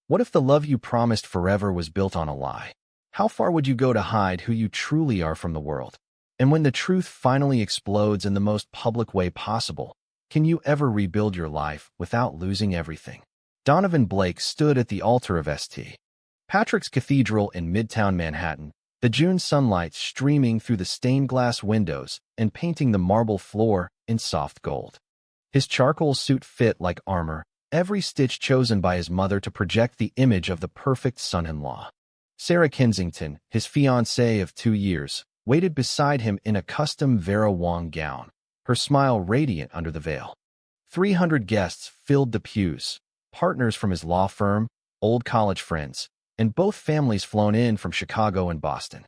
What if the love you promised forever was built on a lie? How far would you go to hide who you truly are from the world? And when the truth finally explodes in the most public way possible, can you ever rebuild your life without losing everything? Donovan Blake stood at the altar of St. Patrick's Cathedral in Midtown Manhattan, the June sunlight streaming through the stained glass windows and painting the marble floor in soft gold. His charcoal suit fit like armor, every stitch chosen by his mother to project the image of the perfect son-in-law. Sarah Kensington, his fiancée of 2 years, waited beside him in a custom Vera Wang gown, her smile radiant under the veil. 300 guests filled the pews, partners from his law firm, old college friends, and both families flown in from Chicago and Boston.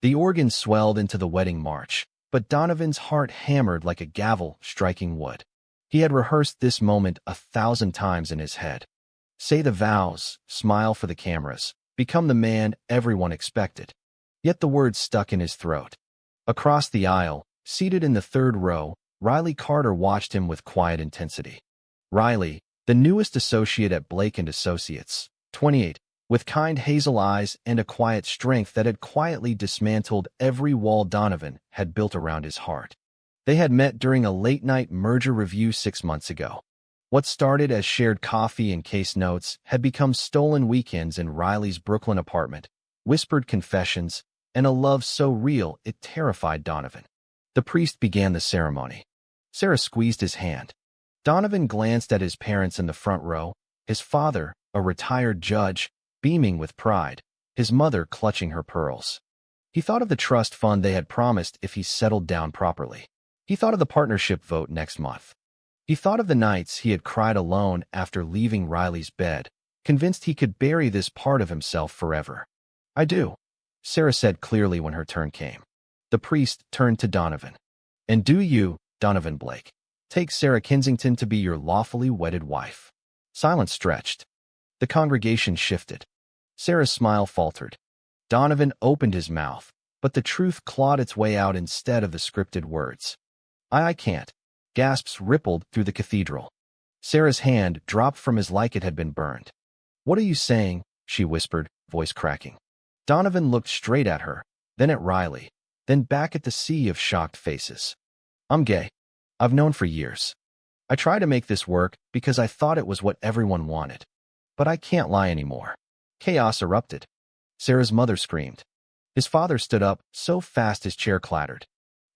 The organ swelled into the wedding march, but Donovan's heart hammered like a gavel striking wood. He had rehearsed this moment 1,000 times in his head. Say the vows, smile for the cameras, become the man everyone expected. Yet the words stuck in his throat. Across the aisle, seated in the third row, Riley Carter watched him with quiet intensity. Riley, the newest associate at Blake & Associates, 28, with kind hazel eyes and a quiet strength that had quietly dismantled every wall Donovan had built around his heart. They had met during a late-night merger review 6 months ago. What started as shared coffee and case notes had become stolen weekends in Riley's Brooklyn apartment, whispered confessions, and a love so real it terrified Donovan. The priest began the ceremony. Sarah squeezed his hand. Donovan glanced at his parents in the front row, his father, a retired judge, beaming with pride, his mother clutching her pearls. He thought of the trust fund they had promised if he settled down properly. He thought of the partnership vote next month. He thought of the nights he had cried alone after leaving Riley's bed, convinced he could bury this part of himself forever. "I do," Sarah said clearly when her turn came. The priest turned to Donovan. "And do you, Donovan Blake, take Sarah Kensington to be your lawfully wedded wife?" Silence stretched. The congregation shifted. Sarah's smile faltered. Donovan opened his mouth, but the truth clawed its way out instead of the scripted words. I can't." Gasps rippled through the cathedral. Sarah's hand dropped from his like it had been burned. "What are you saying?" she whispered, voice cracking. Donovan looked straight at her, then at Riley, then back at the sea of shocked faces. "I'm gay. I've known for years. I tried to make this work because I thought it was what everyone wanted. But I can't lie anymore." Chaos erupted. Sarah's mother screamed. His father stood up, so fast his chair clattered.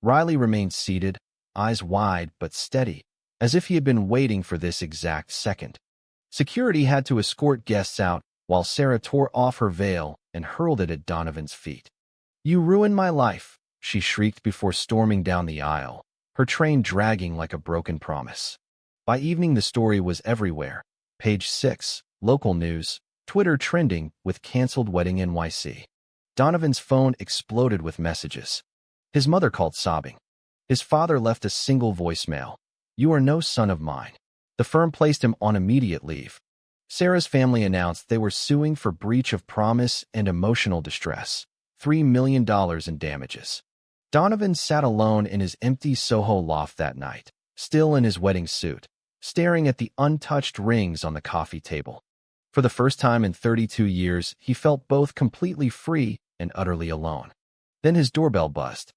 Riley remained seated, eyes wide but steady, as if he had been waiting for this exact second. Security had to escort guests out while Sarah tore off her veil and hurled it at Donovan's feet. "You ruined my life," she shrieked before storming down the aisle, her train dragging like a broken promise. By evening the story was everywhere. Page 6, local news, Twitter trending with canceled wedding NYC. Donovan's phone exploded with messages. His mother called sobbing. His father left a single voicemail. "You are no son of mine." The firm placed him on immediate leave. Sarah's family announced they were suing for breach of promise and emotional distress, $3 million in damages. Donovan sat alone in his empty Soho loft that night, still in his wedding suit, staring at the untouched rings on the coffee table. For the first time in 32 years, he felt both completely free and utterly alone. Then his doorbell buzzed.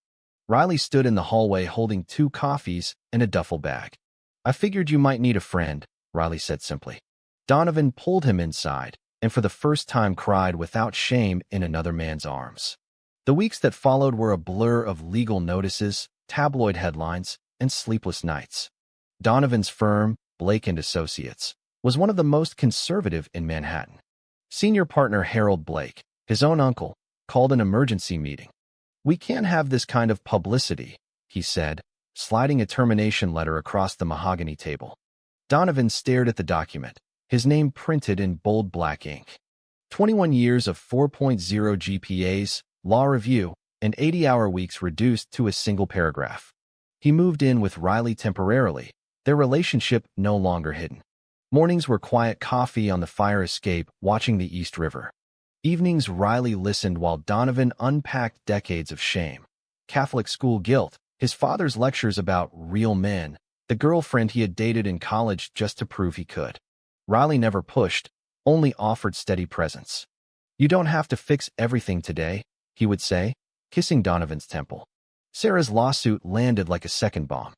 Riley stood in the hallway holding 2 coffees and a duffel bag. "I figured you might need a friend," Riley said simply. Donovan pulled him inside, and for the first time cried without shame in another man's arms. The weeks that followed were a blur of legal notices, tabloid headlines, and sleepless nights. Donovan's firm, Blake & Associates, was one of the most conservative in Manhattan. Senior partner Harold Blake, his own uncle, called an emergency meeting. "We can't have this kind of publicity," he said, sliding a termination letter across the mahogany table. Donovan stared at the document, his name printed in bold black ink. 21 years of 4.0 GPAs, law review, and 80-hour weeks reduced to a single paragraph. He moved in with Riley temporarily, their relationship no longer hidden. Mornings were quiet coffee on the fire escape watching the East River. Evenings Riley listened while Donovan unpacked decades of shame. Catholic school guilt, his father's lectures about real men, the girlfriend he had dated in college just to prove he could. Riley never pushed, only offered steady presence. "You don't have to fix everything today," he would say, kissing Donovan's temple. Sarah's lawsuit landed like a second bomb.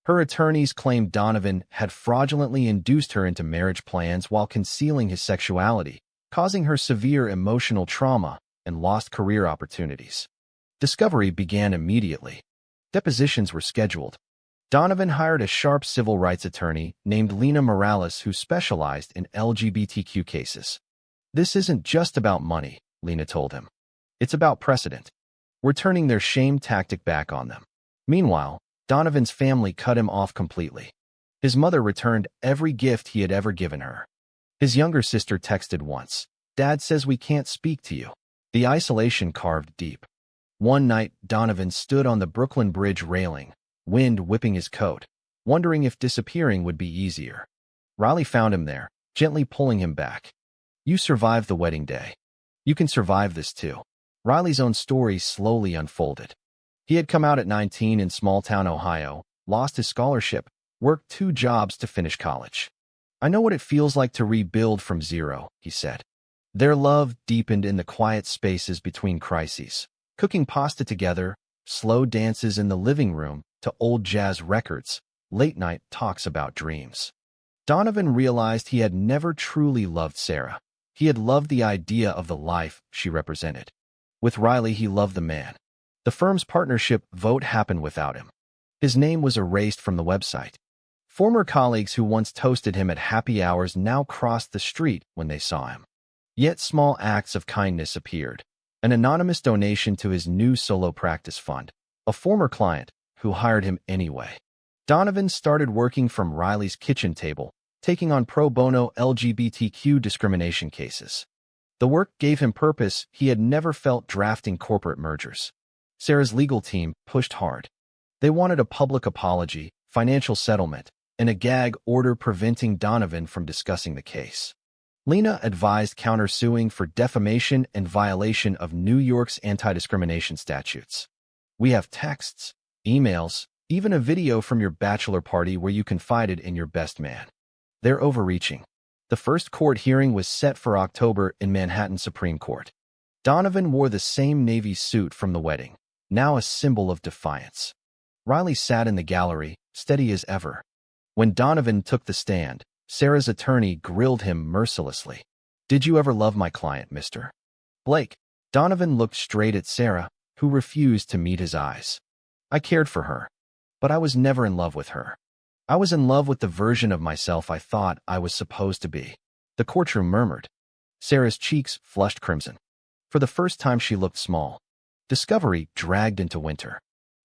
Her attorneys claimed Donovan had fraudulently induced her into marriage plans while concealing his sexuality, causing her severe emotional trauma and lost career opportunities. Discovery began immediately. Depositions were scheduled. Donovan hired a sharp civil rights attorney named Lena Morales who specialized in LGBTQ cases. "This isn't just about money," Lena told him. "It's about precedent. We're turning their shame tactic back on them." Meanwhile, Donovan's family cut him off completely. His mother returned every gift he had ever given her. His younger sister texted once, "Dad says we can't speak to you." The isolation carved deep. One night, Donovan stood on the Brooklyn Bridge railing, wind whipping his coat, wondering if disappearing would be easier. Riley found him there, gently pulling him back. "You survived the wedding day. You can survive this too." Riley's own story slowly unfolded. He had come out at 19 in small-town Ohio, lost his scholarship, worked 2 jobs to finish college. "I know what it feels like to rebuild from zero," he said. Their love deepened in the quiet spaces between crises, cooking pasta together, slow dances in the living room to old jazz records, late-night talks about dreams. Donovan realized he had never truly loved Sarah. He had loved the idea of the life she represented. With Riley, he loved the man. The firm's partnership vote happened without him. His name was erased from the website. Former colleagues who once toasted him at happy hours now crossed the street when they saw him. Yet small acts of kindness appeared. An anonymous donation to his new solo practice fund, a former client who hired him anyway. Donovan started working from Riley's kitchen table, taking on pro bono LGBTQ discrimination cases. The work gave him purpose he had never felt drafting corporate mergers. Sarah's legal team pushed hard. They wanted a public apology, financial settlement, and a gag order preventing Donovan from discussing the case. Lena advised countersuing for defamation and violation of New York's anti-discrimination statutes. "We have texts, emails, even a video from your bachelor party where you confided in your best man. They're overreaching." The first court hearing was set for October in Manhattan Supreme Court. Donovan wore the same navy suit from the wedding, now a symbol of defiance. Riley sat in the gallery, steady as ever. When Donovan took the stand, Sarah's attorney grilled him mercilessly. "Did you ever love my client, Mr. Blake?" Donovan looked straight at Sarah, who refused to meet his eyes. "I cared for her, but I was never in love with her. I was in love with the version of myself I thought I was supposed to be." The courtroom murmured. Sarah's cheeks flushed crimson. For the first time she looked small. Discovery dragged into winter.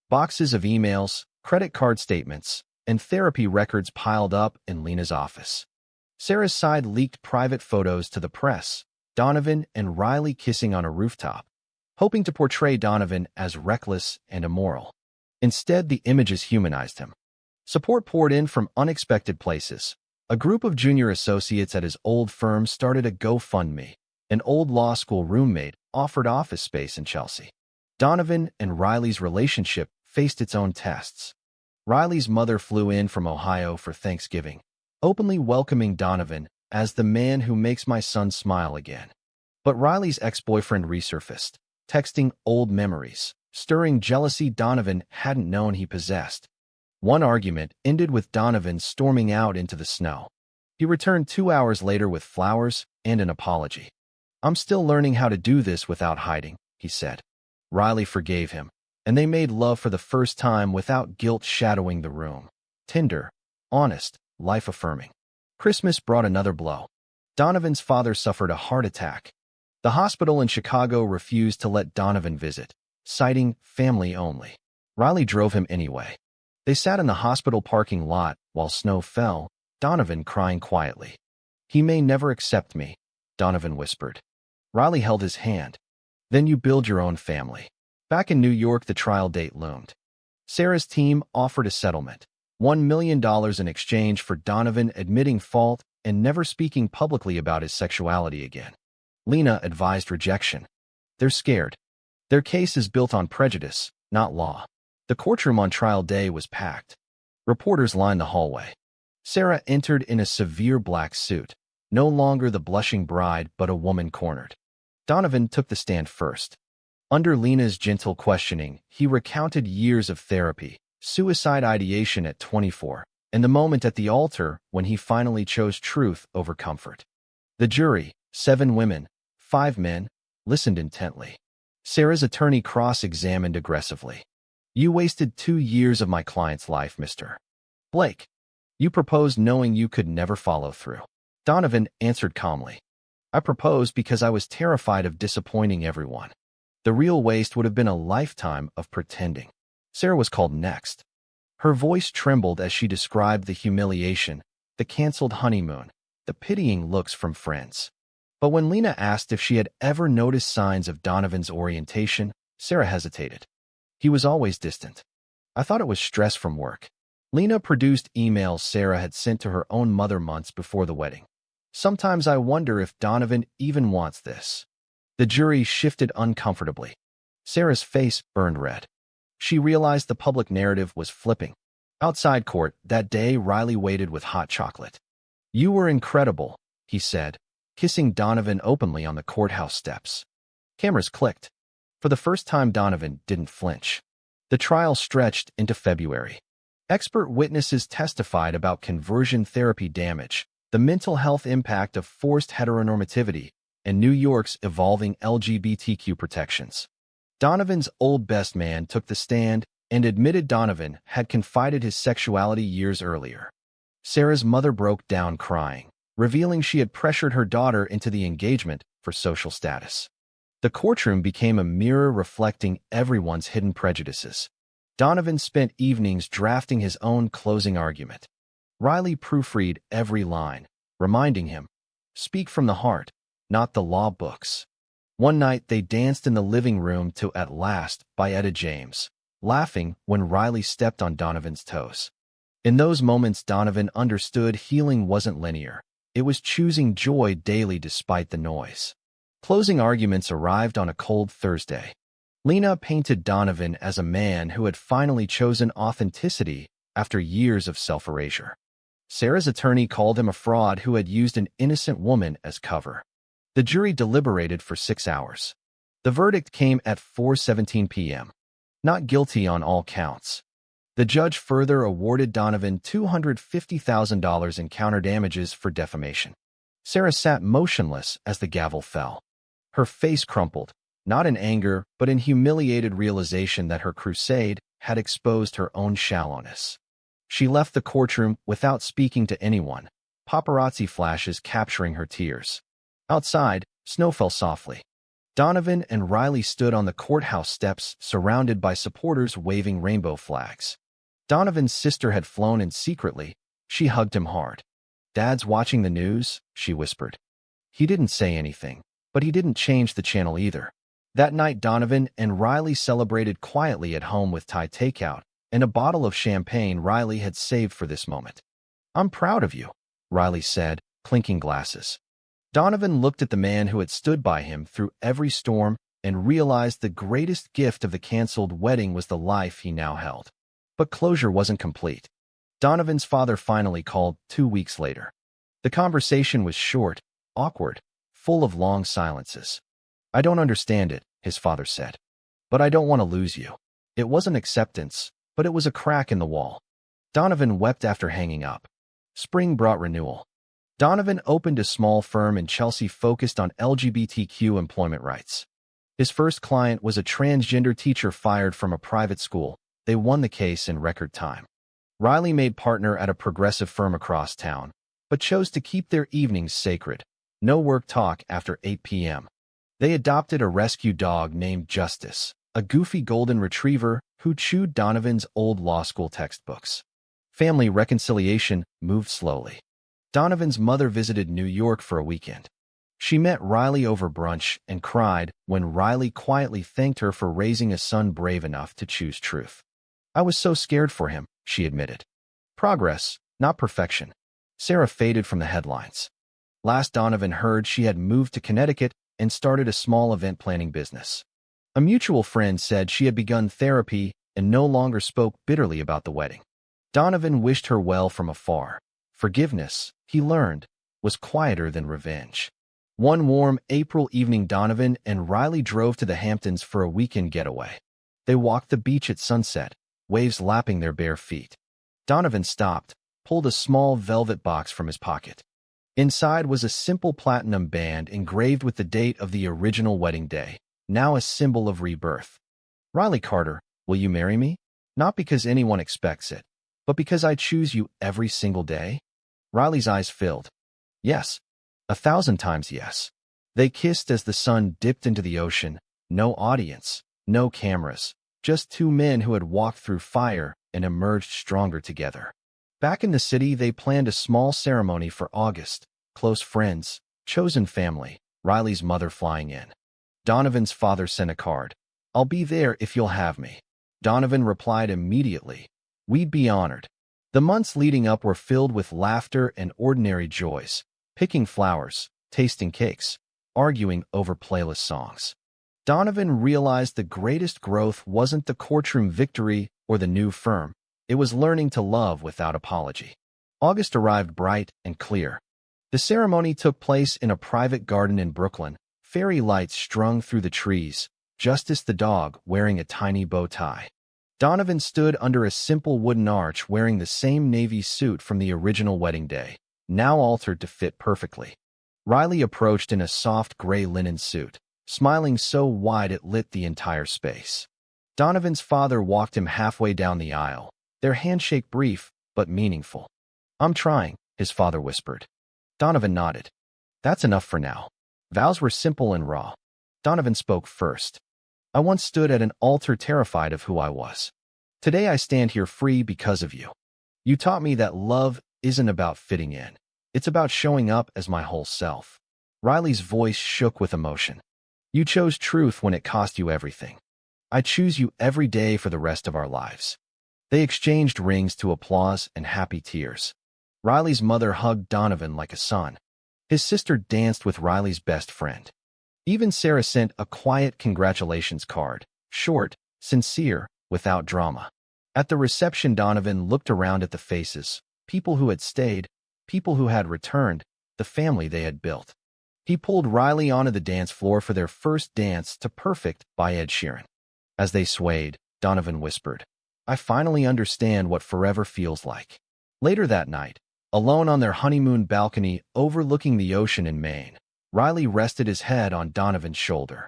Boxes of emails, credit card statements, and therapy records piled up in Lena's office. Sarah's side leaked private photos to the press, Donovan and Riley kissing on a rooftop, hoping to portray Donovan as reckless and immoral. Instead, the images humanized him. Support poured in from unexpected places. A group of junior associates at his old firm started a GoFundMe. An old law school roommate offered office space in Chelsea. Donovan and Riley's relationship faced its own tests. Riley's mother flew in from Ohio for Thanksgiving, openly welcoming Donovan as the man who makes my son smile again. But Riley's ex-boyfriend resurfaced, texting old memories, stirring jealousy Donovan hadn't known he possessed. One argument ended with Donovan storming out into the snow. He returned 2 hours later with flowers and an apology. "I'm still learning how to do this without hiding," he said. Riley forgave him, and they made love for the first time without guilt shadowing the room. Tender, honest, life-affirming. Christmas brought another blow. Donovan's father suffered a heart attack. The hospital in Chicago refused to let Donovan visit, citing family only. Riley drove him anyway. They sat in the hospital parking lot while snow fell, Donovan crying quietly. "He may never accept me," Donovan whispered. Riley held his hand. "Then you build your own family." Back in New York, the trial date loomed. Sarah's team offered a settlement, $1 million in exchange for Donovan admitting fault and never speaking publicly about his sexuality again. Lena advised rejection. "They're scared. Their case is built on prejudice, not law." The courtroom on trial day was packed. Reporters lined the hallway. Sarah entered in a severe black suit. no longer the blushing bride but a woman cornered. Donovan took the stand first. Under Lena's gentle questioning, he recounted years of therapy, suicide ideation at 24, and the moment at the altar when he finally chose truth over comfort. The jury, 7 women, 5 men, listened intently. Sarah's attorney cross-examined aggressively. "You wasted 2 years of my client's life, Mr. Blake. You proposed knowing you could never follow through." Donovan answered calmly. "I proposed because I was terrified of disappointing everyone. The real waste would have been a lifetime of pretending." Sarah was called next. Her voice trembled as she described the humiliation, the canceled honeymoon, the pitying looks from friends. But when Lena asked if she had ever noticed signs of Donovan's orientation, Sarah hesitated. "He was always distant. I thought it was stress from work." Lena produced emails Sarah had sent to her own mother months before the wedding. "Sometimes I wonder if Donovan even wants this." The jury shifted uncomfortably. Sarah's face burned red. She realized the public narrative was flipping. Outside court, that day, Riley waited with hot chocolate. "You were incredible," he said, kissing Donovan openly on the courthouse steps. Cameras clicked. For the first time, Donovan didn't flinch. The trial stretched into February. Expert witnesses testified about conversion therapy damage, the mental health impact of forced heteronormativity, and New York's evolving LGBTQ protections. Donovan's old best man took the stand and admitted Donovan had confided his sexuality years earlier. Sarah's mother broke down crying, revealing she had pressured her daughter into the engagement for social status. The courtroom became a mirror reflecting everyone's hidden prejudices. Donovan spent evenings drafting his own closing argument. Riley proofread every line, reminding him, "Speak from the heart, not the law books." One night they danced in the living room to "At Last" by Etta James, laughing when Riley stepped on Donovan's toes. In those moments, Donovan understood healing wasn't linear. It was choosing joy daily despite the noise. Closing arguments arrived on a cold Thursday. Lena painted Donovan as a man who had finally chosen authenticity after years of self-erasure. Sarah's attorney called him a fraud who had used an innocent woman as cover. The jury deliberated for 6 hours. The verdict came at 4:17 p.m. Not guilty on all counts. The judge further awarded Donovan $250,000 in counter damages for defamation. Sarah sat motionless as the gavel fell. Her face crumpled, not in anger, but in humiliated realization that her crusade had exposed her own shallowness. She left the courtroom without speaking to anyone, paparazzi flashes capturing her tears. Outside, snow fell softly. Donovan and Riley stood on the courthouse steps, surrounded by supporters waving rainbow flags. Donovan's sister had flown in secretly. She hugged him hard. "Dad's watching the news," she whispered. He didn't say anything, but he didn't change the channel either. That night, Donovan and Riley celebrated quietly at home with Thai takeout and a bottle of champagne Riley had saved for this moment. "I'm proud of you," Riley said, clinking glasses. Donovan looked at the man who had stood by him through every storm and realized the greatest gift of the canceled wedding was the life he now held. But closure wasn't complete. Donovan's father finally called 2 weeks later. The conversation was short, awkward, full of long silences. "I don't understand it," his father said. "But I don't want to lose you." It wasn't acceptance, but it was a crack in the wall. Donovan wept after hanging up. Spring brought renewal. Donovan opened a small firm in Chelsea focused on LGBTQ employment rights. His first client was a transgender teacher fired from a private school. They won the case in record time. Riley made partner at a progressive firm across town, but chose to keep their evenings sacred. No work talk after 8 p.m. They adopted a rescue dog named Justice, a goofy golden retriever who chewed Donovan's old law school textbooks. Family reconciliation moved slowly. Donovan's mother visited New York for a weekend. She met Riley over brunch and cried when Riley quietly thanked her for raising a son brave enough to choose truth. "I was so scared for him," she admitted. Progress, not perfection. Sarah faded from the headlines. Last Donovan heard, she had moved to Connecticut and started a small event planning business. A mutual friend said she had begun therapy and no longer spoke bitterly about the wedding. Donovan wished her well from afar. Forgiveness, he learned, was quieter than revenge. One warm April evening, Donovan and Riley drove to the Hamptons for a weekend getaway. They walked the beach at sunset, waves lapping their bare feet. Donovan stopped, pulled a small velvet box from his pocket. Inside was a simple platinum band engraved with the date of the original wedding day, now a symbol of rebirth. Riley Carter, will you marry me? Not because anyone expects it, but because I choose you every single day? Riley's eyes filled. Yes. 1,000 times yes. They kissed as the sun dipped into the ocean. No audience, no cameras, just two men who had walked through fire and emerged stronger together. Back in the city, they planned a small ceremony for August. Close friends, chosen family, Riley's mother flying in. Donovan's father sent a card. I'll be there if you'll have me. Donovan replied immediately. We'd be honored. The months leading up were filled with laughter and ordinary joys, picking flowers, tasting cakes, arguing over playlist songs. Donovan realized the greatest growth wasn't the courtroom victory or the new firm. It was learning to love without apology. August arrived bright and clear. The ceremony took place in a private garden in Brooklyn, fairy lights strung through the trees, Justice the dog wearing a tiny bow tie. Donovan stood under a simple wooden arch wearing the same navy suit from the original wedding day, now altered to fit perfectly. Riley approached in a soft gray linen suit, smiling so wide it lit the entire space. Donovan's father walked him halfway down the aisle, their handshake brief but meaningful. I'm trying, his father whispered. Donovan nodded. That's enough for now. Vows were simple and raw. Donovan spoke first. I once stood at an altar terrified of who I was. Today I stand here free because of you. You taught me that love isn't about fitting in. It's about showing up as my whole self. Riley's voice shook with emotion. You chose truth when it cost you everything. I choose you every day for the rest of our lives. They exchanged rings to applause and happy tears. Riley's mother hugged Donovan like a son. His sister danced with Riley's best friend. Even Sarah sent a quiet congratulations card, short, sincere, without drama. At the reception, Donovan looked around at the faces, people who had stayed, people who had returned, the family they had built. He pulled Riley onto the dance floor for their first dance to Perfect by Ed Sheeran. As they swayed, Donovan whispered, I finally understand what forever feels like. Later that night, alone on their honeymoon balcony overlooking the ocean in Maine, Riley rested his head on Donovan's shoulder.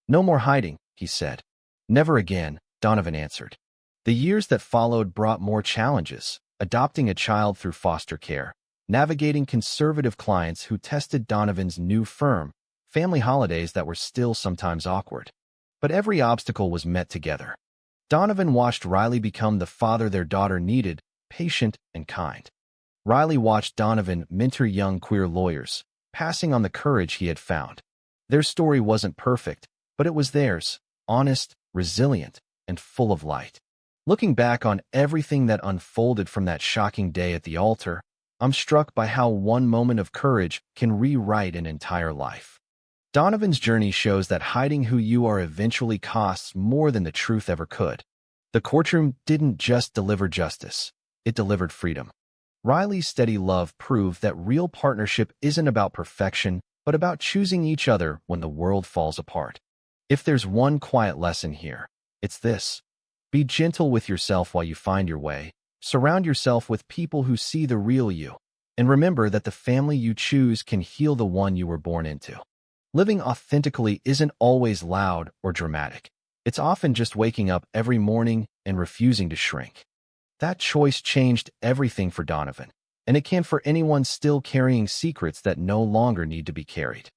No more hiding, he said. Never again, Donovan answered. The years that followed brought more challenges, adopting a child through foster care, navigating conservative clients who tested Donovan's new firm, family holidays that were still sometimes awkward. But every obstacle was met together. Donovan watched Riley become the father their daughter needed, patient and kind. Riley watched Donovan mentor young queer lawyers, passing on the courage he had found. Their story wasn't perfect, but it was theirs, honest, resilient, and full of light. Looking back on everything that unfolded from that shocking day at the altar, I'm struck by how one moment of courage can rewrite an entire life. Donovan's journey shows that hiding who you are eventually costs more than the truth ever could. The courtroom didn't just deliver justice, it delivered freedom. Riley's steady love proved that real partnership isn't about perfection, but about choosing each other when the world falls apart. If there's one quiet lesson here, it's this. Be gentle with yourself while you find your way. Surround yourself with people who see the real you. And remember that the family you choose can heal the one you were born into. Living authentically isn't always loud or dramatic. It's often just waking up every morning and refusing to shrink. That choice changed everything for Donovan, and it can for anyone still carrying secrets that no longer need to be carried.